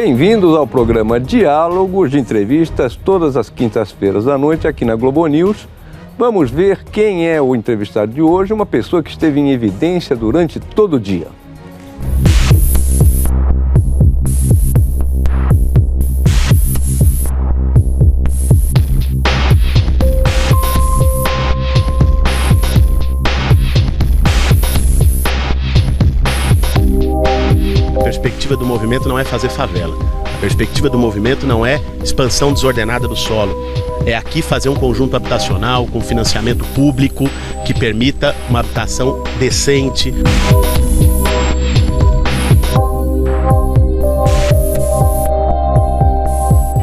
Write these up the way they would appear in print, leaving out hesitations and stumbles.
Bem-vindos ao programa Diálogos de Entrevistas, todas as quintas-feiras à noite aqui na Globo News. Vamos ver quem é o entrevistado de hoje, uma pessoa que esteve em evidência durante todo o dia. A perspectiva do movimento não é fazer favela. A perspectiva do movimento não é expansão desordenada do solo. É aqui fazer um conjunto habitacional com financiamento público que permita uma habitação decente.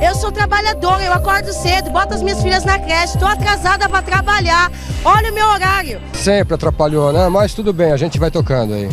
Eu sou trabalhadora, eu acordo cedo, boto as minhas filhas na creche, estou atrasada para trabalhar. Olha o meu horário. Sempre atrapalhou, né? Mas tudo bem, a gente vai tocando aí.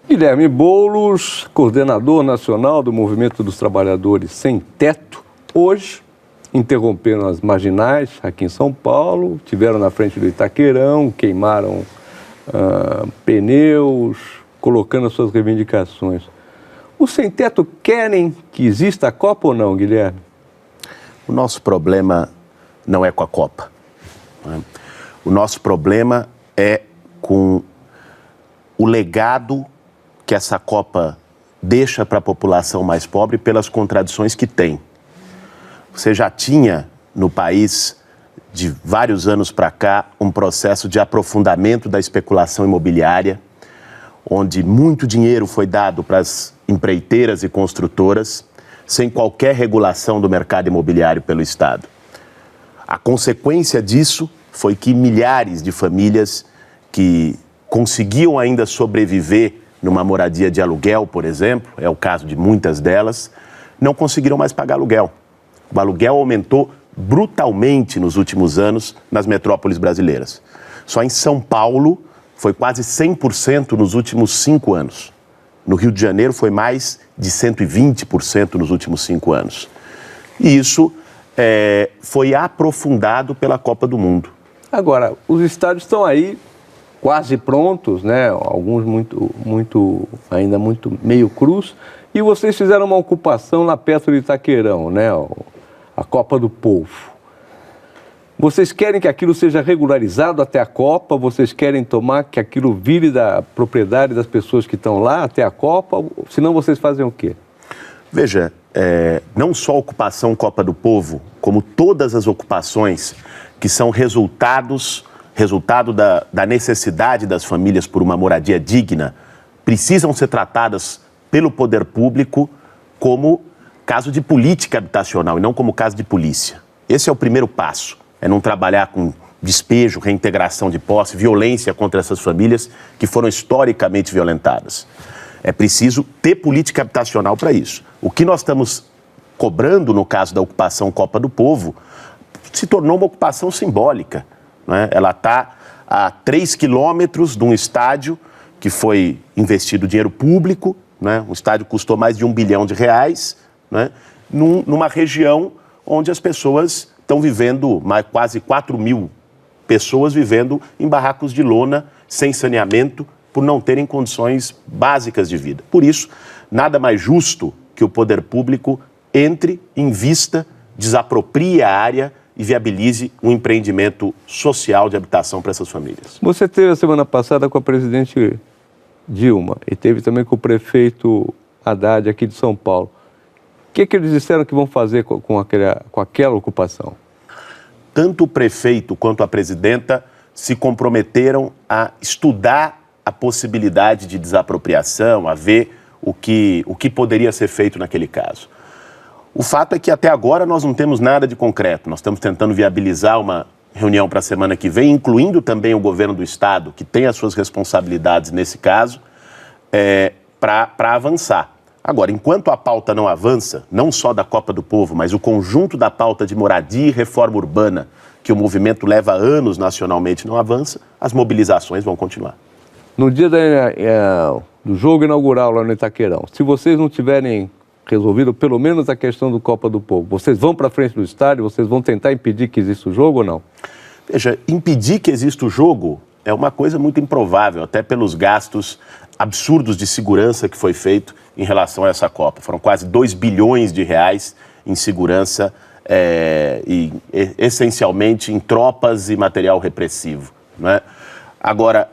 Guilherme Boulos, coordenador nacional do Movimento dos Trabalhadores Sem Teto, hoje interromperam as marginais aqui em São Paulo, estiveram na frente do Itaquerão, queimaram pneus, colocando as suas reivindicações. Os Sem Teto querem que exista a Copa ou não, Guilherme? O nosso problema não é com a Copa, né? O nosso problema é com o legado que essa Copa deixa para a população mais pobre pelas contradições que tem. Você já tinha no país, de vários anos para cá, um processo de aprofundamento da especulação imobiliária, onde muito dinheiro foi dado para as empreiteiras e construtoras, sem qualquer regulação do mercado imobiliário pelo Estado. A consequência disso foi que milhares de famílias que conseguiam ainda sobreviver numa moradia de aluguel, por exemplo, é o caso de muitas delas, não conseguiram mais pagar aluguel. O aluguel aumentou brutalmente nos últimos anos nas metrópoles brasileiras. Só em São Paulo foi quase 100% nos últimos 5 anos. No Rio de Janeiro foi mais de 120% nos últimos 5 anos. E isso foi aprofundado pela Copa do Mundo. Agora, os estádios estão aí quase prontos, né? Alguns ainda muito meio crus, e vocês fizeram uma ocupação lá perto do Itaquerão, né? A Copa do Povo. Vocês querem que aquilo seja regularizado até a Copa? Vocês querem tomar que aquilo vire da propriedade das pessoas que estão lá até a Copa? Senão vocês fazem o quê? Veja, não só a ocupação Copa do Povo, como todas as ocupações que são resultado da necessidade das famílias por uma moradia digna, precisam ser tratadas pelo poder público como caso de política habitacional e não como caso de polícia. Esse é o primeiro passo, é não trabalhar com despejo, reintegração de posse, violência contra essas famílias que foram historicamente violentadas. É preciso ter política habitacional para isso. O que nós estamos cobrando no caso da ocupação Copa do Povo se tornou uma ocupação simbólica, né? Ela está a 3 quilômetros de um estádio que foi investido dinheiro público, né? O estádio custou mais de R$1 bilhão, né? Numa região onde as pessoas estão vivendo, quase 4 mil pessoas vivendo em barracos de lona, sem saneamento, por não terem condições básicas de vida. Por isso, nada mais justo que o poder público entre, invista, desaproprie a área e viabilize um empreendimento social de habitação para essas famílias. Você teve a semana passada com a presidente Dilma e teve também com o prefeito Haddad aqui de São Paulo. O que eles disseram que vão fazer com aquela ocupação? Tanto o prefeito quanto a presidenta se comprometeram a estudar a possibilidade de desapropriação, a ver o que poderia ser feito naquele caso. O fato é que até agora nós não temos nada de concreto. Nós estamos tentando viabilizar uma reunião para a semana que vem, incluindo também o governo do Estado, que tem as suas responsabilidades nesse caso, para avançar. Agora, enquanto a pauta não avança, não só da Copa do Povo, mas o conjunto da pauta de moradia e reforma urbana, que o movimento leva anos nacionalmente, não avança, as mobilizações vão continuar. no dia do jogo inaugural lá no Itaquerão, se vocês não tiverem resolvido pelo menos a questão do Copa do Povo, vocês vão para frente do estádio, vocês vão tentar impedir que exista o jogo ou não? Veja, impedir que exista o jogo é uma coisa muito improvável, até pelos gastos absurdos de segurança que foi feito em relação a essa Copa. Foram quase 2 bilhões de reais em segurança e essencialmente em tropas e material repressivo, né? Agora,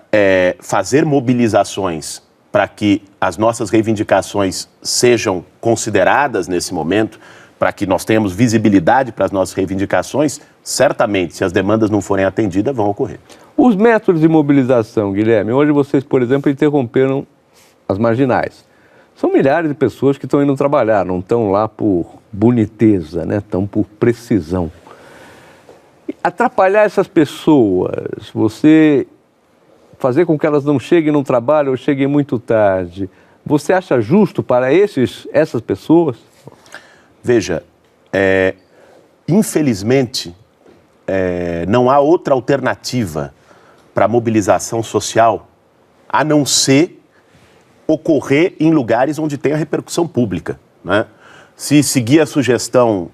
fazer mobilizações para que as nossas reivindicações sejam consideradas nesse momento, para que nós tenhamos visibilidade para as nossas reivindicações, certamente, se as demandas não forem atendidas, vão ocorrer. Os métodos de mobilização, Guilherme, hoje vocês, por exemplo, interromperam as marginais. São milhares de pessoas que estão indo trabalhar, não estão lá por boniteza, né? Estão por precisão. Atrapalhar essas pessoas, você fazer com que elas não cheguem no trabalho ou cheguem muito tarde, você acha justo para essas pessoas? Veja, infelizmente, não há outra alternativa para a mobilização social a não ser ocorrer em lugares onde tem a repercussão pública, né? Se seguir a sugestão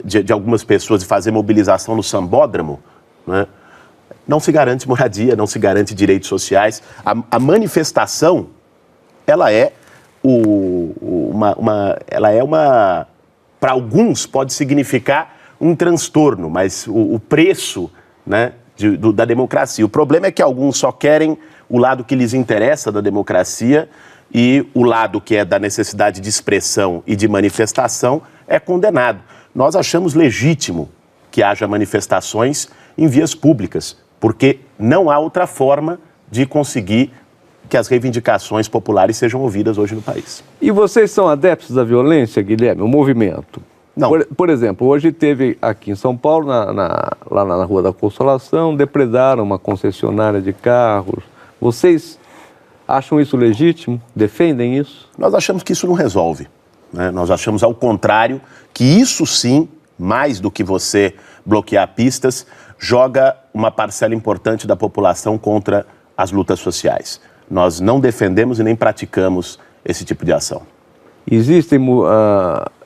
de algumas pessoas de fazer mobilização no sambódromo, né, não se garante moradia, não se garante direitos sociais. A manifestação, ela é para alguns pode significar um transtorno, mas o preço, né, da democracia. O problema é que alguns só querem o lado que lhes interessa da democracia e o lado que é da necessidade de expressão e de manifestação é condenado. Nós achamos legítimo que haja manifestações em vias públicas, porque não há outra forma de conseguir que as reivindicações populares sejam ouvidas hoje no país. E vocês são adeptos da violência, Guilherme, o movimento? Não. Por exemplo, hoje teve aqui em São Paulo, lá na Rua da Consolação, depredaram uma concessionária de carros. Vocês acham isso legítimo? Defendem isso? Nós achamos que isso não resolve, né? Nós achamos, ao contrário, que isso sim, mais do que você bloquear pistas, joga uma parcela importante da população contra as lutas sociais. Nós não defendemos e nem praticamos esse tipo de ação.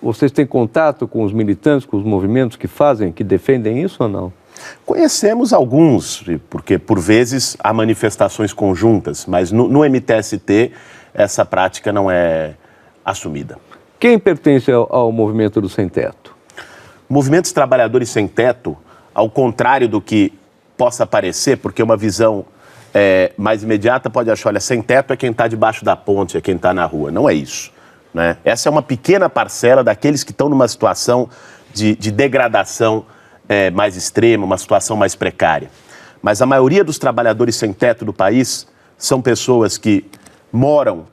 Vocês têm contato com os militantes, com os movimentos que defendem isso ou não? Conhecemos alguns, porque por vezes há manifestações conjuntas, mas no MTST essa prática não é assumida. Quem pertence ao movimento do Sem Teto? Movimentos trabalhadores sem teto, ao contrário do que possa parecer, porque uma visão mais imediata pode achar, olha, sem teto é quem está debaixo da ponte, é quem está na rua. Não é isso, né? Essa é uma pequena parcela daqueles que estão numa situação de degradação mais extrema, uma situação mais precária. Mas a maioria dos trabalhadores sem teto do país são pessoas que moram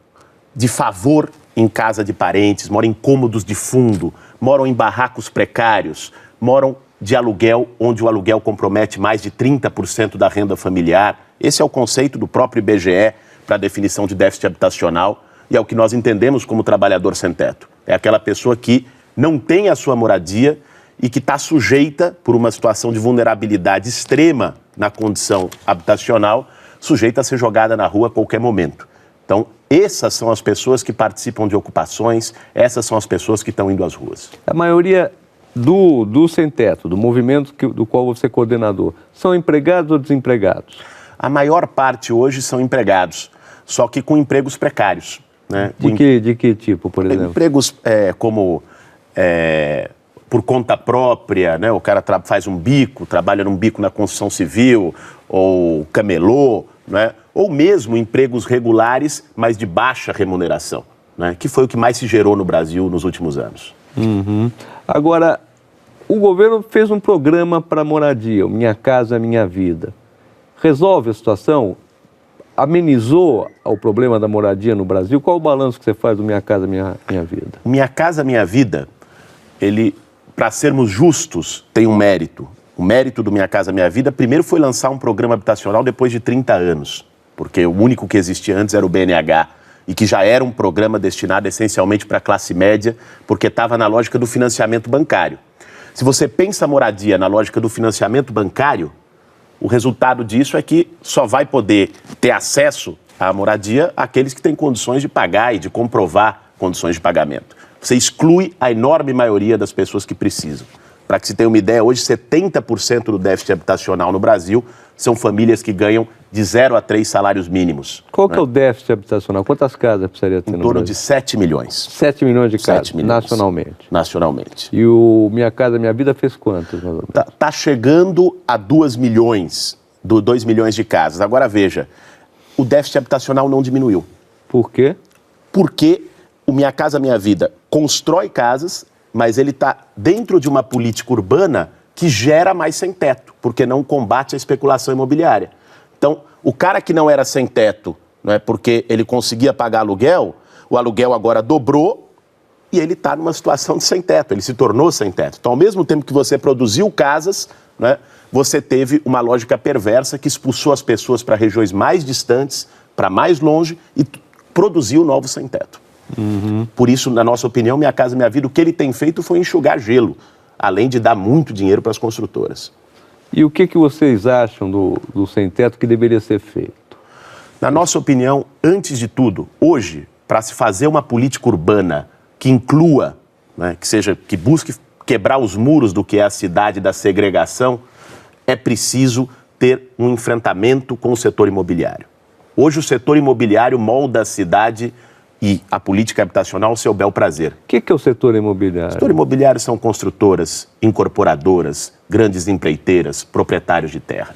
de favor em casa de parentes, moram em cômodos de fundo, moram em barracos precários, moram de aluguel, onde o aluguel compromete mais de 30% da renda familiar. Esse é o conceito do próprio IBGE para a definição de déficit habitacional e é o que nós entendemos como trabalhador sem teto. É aquela pessoa que não tem a sua moradia e que está sujeita, por uma situação de vulnerabilidade extrema na condição habitacional, sujeita a ser jogada na rua a qualquer momento. Então, essas são as pessoas que participam de ocupações, essas são as pessoas que estão indo às ruas. A maioria do Sem Teto, do movimento do qual você é coordenador, são empregados ou desempregados? A maior parte hoje são empregados, só que com empregos precários, né? De que tipo, por exemplo? Empregos como por conta própria, né? O cara faz um bico, trabalha num bico na construção civil, ou camelô, né? Ou mesmo empregos regulares, mas de baixa remuneração, né? Que foi o que mais se gerou no Brasil nos últimos anos. Uhum. Agora, o governo fez um programa para moradia, o Minha Casa Minha Vida. Resolve a situação? Amenizou o problema da moradia no Brasil? Qual o balanço que você faz do Minha Casa Minha Vida? O Minha Casa Minha Vida, ele, para sermos justos, tem um mérito. O mérito do Minha Casa Minha Vida, primeiro foi lançar um programa habitacional depois de 30 anos, porque o único que existia antes era o BNH, e que já era um programa destinado essencialmente para a classe média, porque estava na lógica do financiamento bancário. Se você pensa a moradia na lógica do financiamento bancário, O resultado disso é que só vai poder ter acesso à moradia aqueles que têm condições de pagar e de comprovar condições de pagamento. Você exclui a enorme maioria das pessoas que precisam. Para que se tenha uma ideia, hoje 70% do déficit habitacional no Brasil são famílias que ganham de 0 a 3 salários mínimos. Qual que é o déficit habitacional? Quantas casas precisaria ter no Brasil? Em torno de 7 milhões. 7 milhões de casas, 7 milhões. nacionalmente. Nacionalmente. E o Minha Casa Minha Vida fez quantos, mais ou menos? Tá chegando a 2 milhões de casas. Agora veja, o déficit habitacional não diminuiu. Por quê? Porque o Minha Casa Minha Vida constrói casas, mas ele está dentro de uma política urbana que gera mais sem-teto, porque não combate a especulação imobiliária. Então, o cara que não era sem-teto, não é, porque ele conseguia pagar aluguel, o aluguel agora dobrou e ele está numa situação de sem-teto, ele se tornou sem-teto. Então, ao mesmo tempo que você produziu casas, né, você teve uma lógica perversa que expulsou as pessoas para regiões mais distantes, para mais longe e produziu novos sem-teto. Por isso, na nossa opinião, Minha Casa Minha Vida, o que ele tem feito foi enxugar gelo, além de dar muito dinheiro para as construtoras. E o que vocês acham do sem-teto que deveria ser feito? Na nossa opinião, antes de tudo, hoje, para se fazer uma política urbana que inclua, né, que busque quebrar os muros do que é a cidade da segregação, é preciso ter um enfrentamento com o setor imobiliário. Hoje o setor imobiliário molda a cidade e a política habitacional ao seu bel prazer. O que é o setor imobiliário? O setor imobiliário são construtoras, incorporadoras, grandes empreiteiras, proprietários de terra.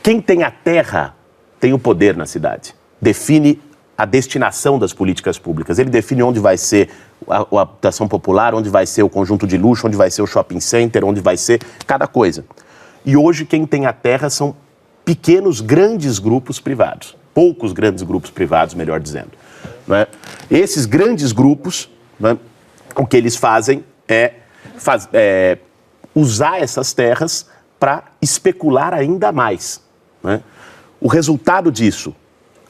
Quem tem a terra tem o poder na cidade. Define a destinação das políticas públicas. Ele define onde vai ser a habitação popular, onde vai ser o conjunto de luxo, onde vai ser o shopping center, onde vai ser cada coisa. E hoje quem tem a terra são pequenos, grandes grupos privados. Poucos grandes grupos privados, melhor dizendo. Não é? Esses grandes grupos, não é, o que eles fazem é usar essas terras para especular ainda mais. Não é? O resultado disso,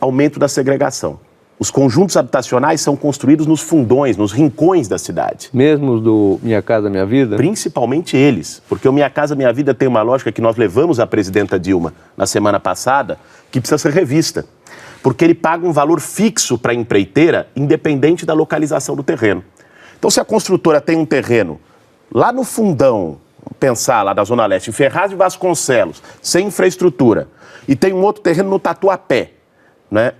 aumento da segregação. Os conjuntos habitacionais são construídos nos fundões, nos rincões da cidade. Mesmo os do Minha Casa Minha Vida? Principalmente eles, porque o Minha Casa Minha Vida tem uma lógica que nós levamos à presidenta Dilma na semana passada, que precisa ser revista. Porque ele paga um valor fixo para a empreiteira, independente da localização do terreno. Então, se a construtora tem um terreno lá no fundão, pensar lá da Zona Leste, em Ferraz de Vasconcelos, sem infraestrutura, e tem um outro terreno no Tatuapé, né?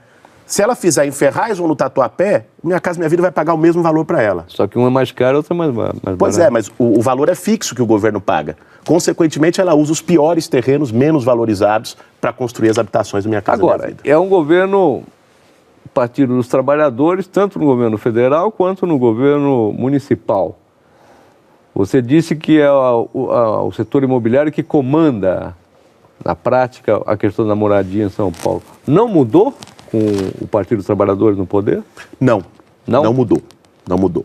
Se ela fizer em Ferraz ou no Tatuapé, Minha Casa Minha Vida vai pagar o mesmo valor para ela. Só que uma é mais cara, outra é mais barata. Pois é, mas o valor é fixo que o governo paga. Consequentemente, ela usa os piores terrenos, menos valorizados, para construir as habitações do Minha Casa Minha Vida. Agora, é um governo Partido dos Trabalhadores, tanto no governo federal quanto no governo municipal. Você disse que é o setor imobiliário que comanda, na prática, a questão da moradia em São Paulo. Não mudou com o Partido dos Trabalhadores no poder? Não mudou. Não mudou.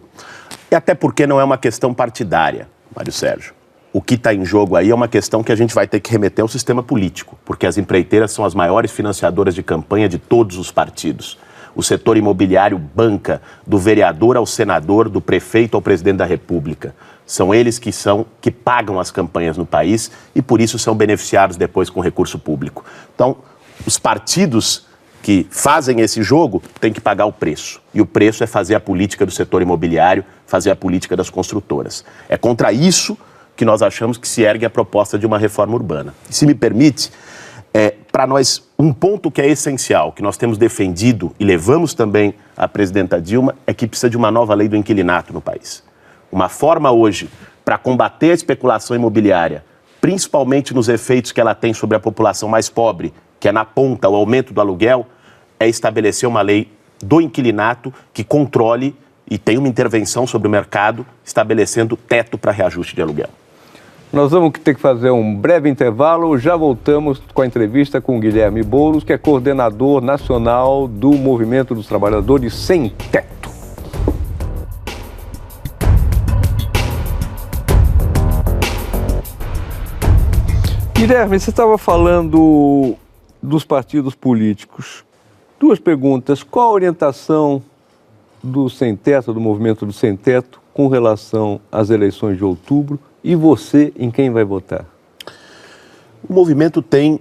E até porque não é uma questão partidária, Mário Sérgio. O que está em jogo aí é uma questão que a gente vai ter que remeter ao sistema político, porque as empreiteiras são as maiores financiadoras de campanha de todos os partidos. O setor imobiliário banca do vereador ao senador, do prefeito ao presidente da República. São eles que pagam as campanhas no país e por isso são beneficiados depois com recurso público. Então, os partidos que fazem esse jogo têm que pagar o preço. E o preço é fazer a política do setor imobiliário, fazer a política das construtoras. É contra isso que nós achamos que se ergue a proposta de uma reforma urbana. E, se me permite, para nós, um ponto que é essencial, que nós temos defendido e levamos também à presidenta Dilma, é que precisa de uma nova lei do inquilinato no país. Uma forma hoje para combater a especulação imobiliária, principalmente nos efeitos que ela tem sobre a população mais pobre, que é na ponta o aumento do aluguel, é estabelecer uma lei do inquilinato que controle e tenha uma intervenção sobre o mercado, estabelecendo teto para reajuste de aluguel. Nós vamos ter que fazer um breve intervalo, já voltamos com a entrevista com o Guilherme Boulos, que é coordenador nacional do Movimento dos Trabalhadores Sem Teto. Guilherme, você estava falando dos partidos políticos. Duas perguntas. Qual a orientação do Sem Teto, do Movimento do Sem Teto, com relação às eleições de outubro? E você, em quem vai votar? O movimento tem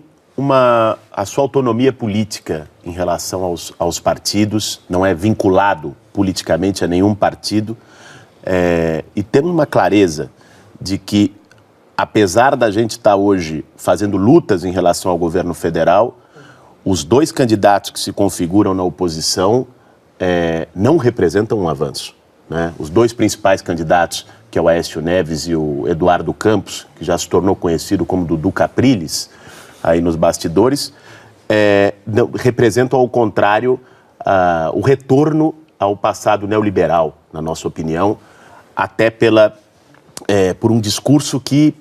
a sua autonomia política em relação aos partidos, não é vinculado politicamente a nenhum partido, e temos uma clareza de que, apesar da gente estar hoje fazendo lutas em relação ao governo federal, os dois candidatos que se configuram na oposição não representam um avanço, né? Os dois principais candidatos, que é o Aécio Neves e o Eduardo Campos, que já se tornou conhecido como Dudu Capriles, aí nos bastidores, representam, ao contrário, o retorno ao passado neoliberal, na nossa opinião, até por um discurso que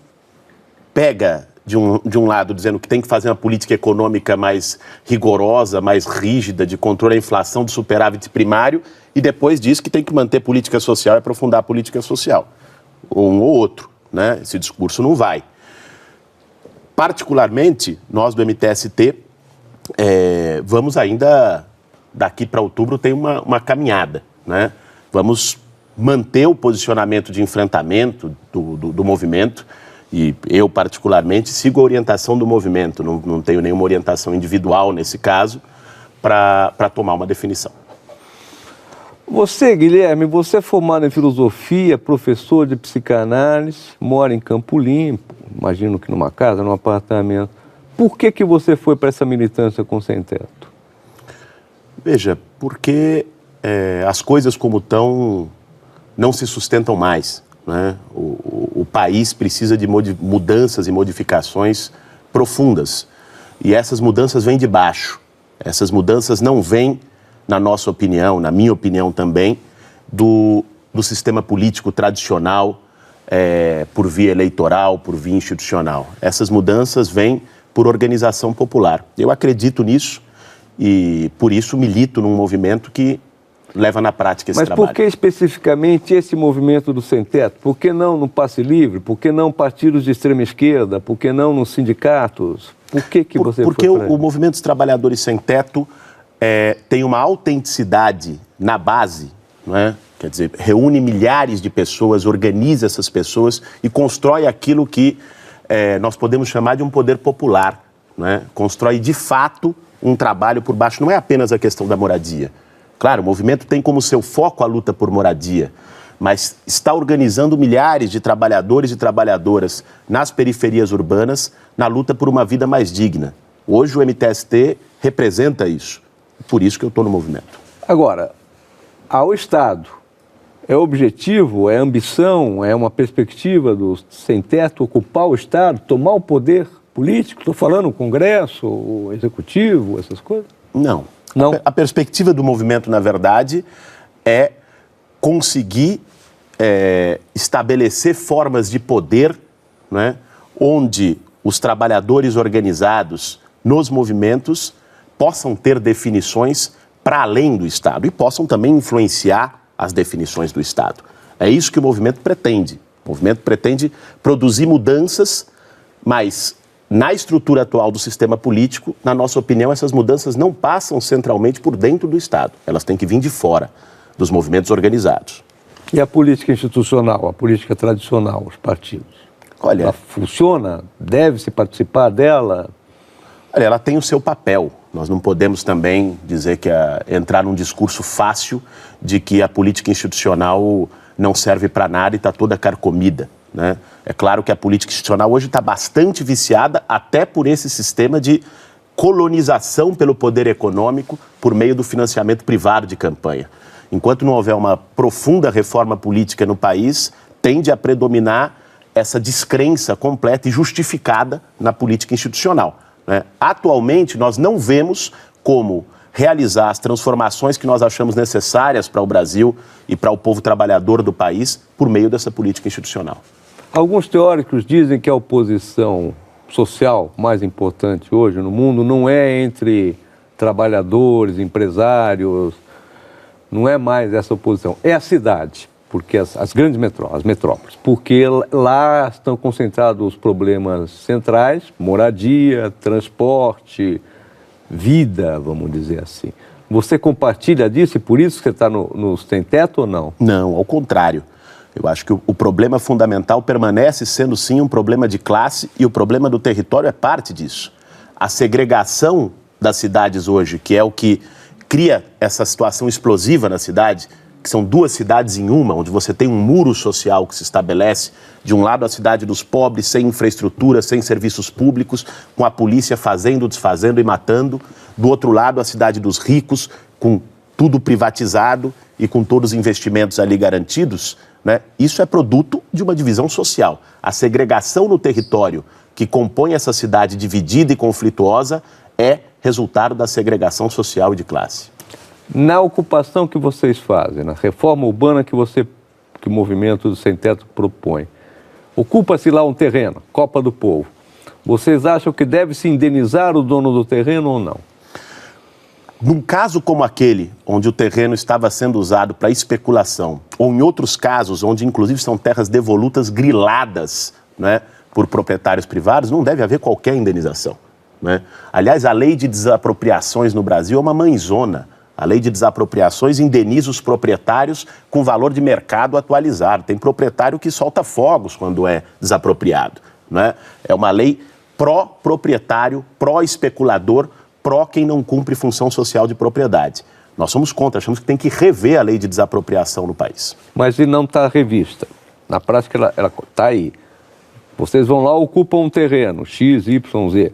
pega, de um lado, dizendo que tem que fazer uma política econômica mais rigorosa, mais rígida, de controle da inflação, do superávit primário, e depois diz que tem que manter política social e aprofundar a política social. Um ou outro, né? Esse discurso não vai. Particularmente, nós do MTST, vamos ainda, daqui para outubro, tem uma caminhada, né? Vamos manter o posicionamento de enfrentamento do movimento, e eu, particularmente, sigo a orientação do movimento, não tenho nenhuma orientação individual nesse caso, para tomar uma definição. Você, Guilherme, você é formado em filosofia, professor de psicanálise, mora em Campo Limpo, imagino que numa casa, num apartamento. Por que você foi para essa militância com Sem Teto? Veja, porque as coisas como estão não se sustentam mais, né? O país precisa de mudanças e modificações profundas. E essas mudanças vêm de baixo. Essas mudanças não vêm, na nossa opinião, na minha opinião também, do sistema político tradicional, por via eleitoral, por via institucional. Essas mudanças vêm por organização popular. Eu acredito nisso e, por isso, milito num movimento que leva na prática esse trabalho. Mas por que especificamente esse movimento do Sem Teto? Por que não no Passe Livre? Por que não partidos de extrema esquerda? Por que não nos sindicatos? Por que você foi Porque para o Movimento dos Trabalhadores Sem Teto tem uma autenticidade na base, não é? Quer dizer, reúne milhares de pessoas, organiza essas pessoas e constrói aquilo que nós podemos chamar de um poder popular, não é? Constrói de fato um trabalho por baixo. Não é apenas a questão da moradia. Claro, o movimento tem como seu foco a luta por moradia, mas está organizando milhares de trabalhadores e trabalhadoras nas periferias urbanas na luta por uma vida mais digna. Hoje o MTST representa isso. Por isso que eu estou no movimento. Agora, ao Estado, é objetivo, é ambição, é uma perspectiva do Sem Teto ocupar o Estado, tomar o poder político? Estou falando o Congresso, o Executivo, essas coisas? Não. Não. A perspectiva do movimento, na verdade, é conseguir estabelecer formas de poder, né, onde os trabalhadores organizados nos movimentos possam ter definições para além do Estado e possam também influenciar as definições do Estado. É isso que o movimento pretende. O movimento pretende produzir mudanças, mas na estrutura atual do sistema político, na nossa opinião, essas mudanças não passam centralmente por dentro do Estado. Elas têm que vir de fora, dos movimentos organizados. E a política institucional, a política tradicional, os partidos? Olha, ela funciona? Deve-se participar dela? Olha, ela tem o seu papel. Nós não podemos também dizer que entrar num discurso fácil de que a política institucional não serve para nada e está toda carcomida, né? É claro que a política institucional hoje está bastante viciada até por esse sistema de colonização pelo poder econômico por meio do financiamento privado de campanha. Enquanto não houver uma profunda reforma política no país, tende a predominar essa descrença completa e justificada na política institucional, né? Atualmente, nós não vemos como realizar as transformações que nós achamos necessárias para o Brasil e para o povo trabalhador do país por meio dessa política institucional. Alguns teóricos dizem que a oposição social mais importante hoje no mundo não é entre trabalhadores, empresários, não é mais essa oposição, é a cidade, porque as grandes metrópoles, porque lá estão concentrados os problemas centrais, moradia, transporte, vida, vamos dizer assim. Você compartilha disso e por isso que você está no Sem Teto ou não? Não, ao contrário. Eu acho que o problema fundamental permanece sendo, sim, um problema de classe, e o problema do território é parte disso. A segregação das cidades hoje, que é o que cria essa situação explosiva na cidade, que são duas cidades em uma, onde você tem um muro social que se estabelece. De um lado, a cidade dos pobres, sem infraestrutura, sem serviços públicos, com a polícia fazendo, desfazendo e matando. Do outro lado, a cidade dos ricos, com tudo privatizado e com todos os investimentos ali garantidos, né? Isso é produto de uma divisão social. A segregação no território que compõe essa cidade dividida e conflituosa é resultado da segregação social e de classe. Na ocupação que vocês fazem, na reforma urbana que o movimento do Sem Teto propõe, ocupa-se lá um terreno, Copa do Povo. Vocês acham que deve se indenizar o dono do terreno ou não? Num caso como aquele, onde o terreno estava sendo usado para especulação, ou em outros casos, onde inclusive são terras devolutas griladas, né, por proprietários privados, não deve haver qualquer indenização, né? Aliás, a lei de desapropriações no Brasil é uma mãezona. A lei de desapropriações indeniza os proprietários com valor de mercado atualizado. Tem proprietário que solta fogos quando é desapropriado, né? É uma lei pró-proprietário, pró-especulador, pró quem não cumpre função social de propriedade. Nós somos contra, achamos que tem que rever a lei de desapropriação no país. Mas e não está revista? Na prática, ela está aí. Vocês vão lá, ocupam um terreno, X, Y, Z.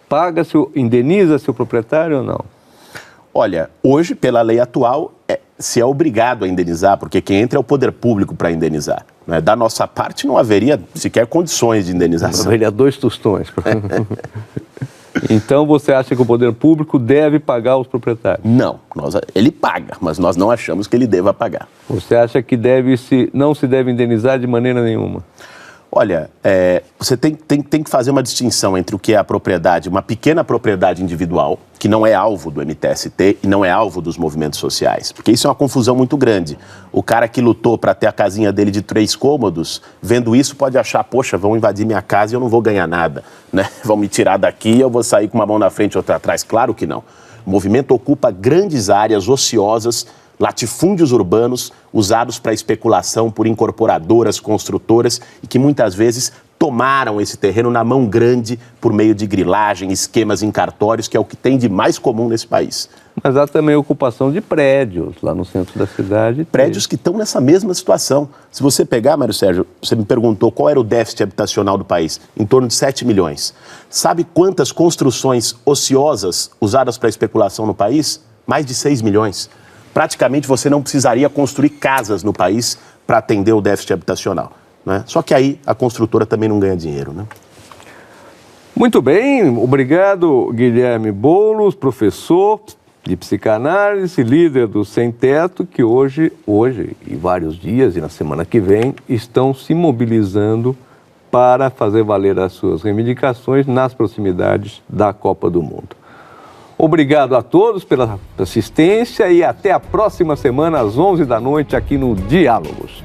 Paga-se, indeniza-se o proprietário ou não? Olha, hoje, pela lei atual, se é obrigado a indenizar, porque quem entra é o poder público para indenizar, né? Da nossa parte, não haveria sequer condições de indenização. Não haveria 2 tostões. Então, você acha que o poder público deve pagar os proprietários? Não, ele paga, mas nós não achamos que ele deva pagar. Você acha que não se deve indenizar de maneira nenhuma? Olha, você tem que fazer uma distinção entre o que é a propriedade, uma pequena propriedade individual, que não é alvo do MTST e não é alvo dos movimentos sociais, porque isso é uma confusão muito grande. O cara que lutou para ter a casinha dele de 3 cômodos, vendo isso pode achar, poxa, vão invadir minha casa e eu não vou ganhar nada, né? Vão me tirar daqui e eu vou sair com uma mão na frente e outra atrás. Claro que não. O movimento ocupa grandes áreas ociosas, latifúndios urbanos usados para especulação por incorporadoras, construtoras e que muitas vezes tomaram esse terreno na mão grande por meio de grilagem, esquemas em cartórios, que é o que tem de mais comum nesse país. Mas há também ocupação de prédios lá no centro da cidade. Prédios que estão nessa mesma situação. Se você pegar, Mário Sérgio, você me perguntou qual era o déficit habitacional do país, em torno de 7 milhões. Sabe quantas construções ociosas usadas para especulação no país? Mais de 6 milhões. Praticamente você não precisaria construir casas no país para atender o déficit habitacional, né? Só que aí a construtora também não ganha dinheiro, né? Muito bem, obrigado Guilherme Boulos, professor de psicanálise, líder do Sem Teto, que hoje e vários dias e na semana que vem estão se mobilizando para fazer valer as suas reivindicações nas proximidades da Copa do Mundo. Obrigado a todos pela assistência e até a próxima semana às 11 da noite aqui no Diálogos.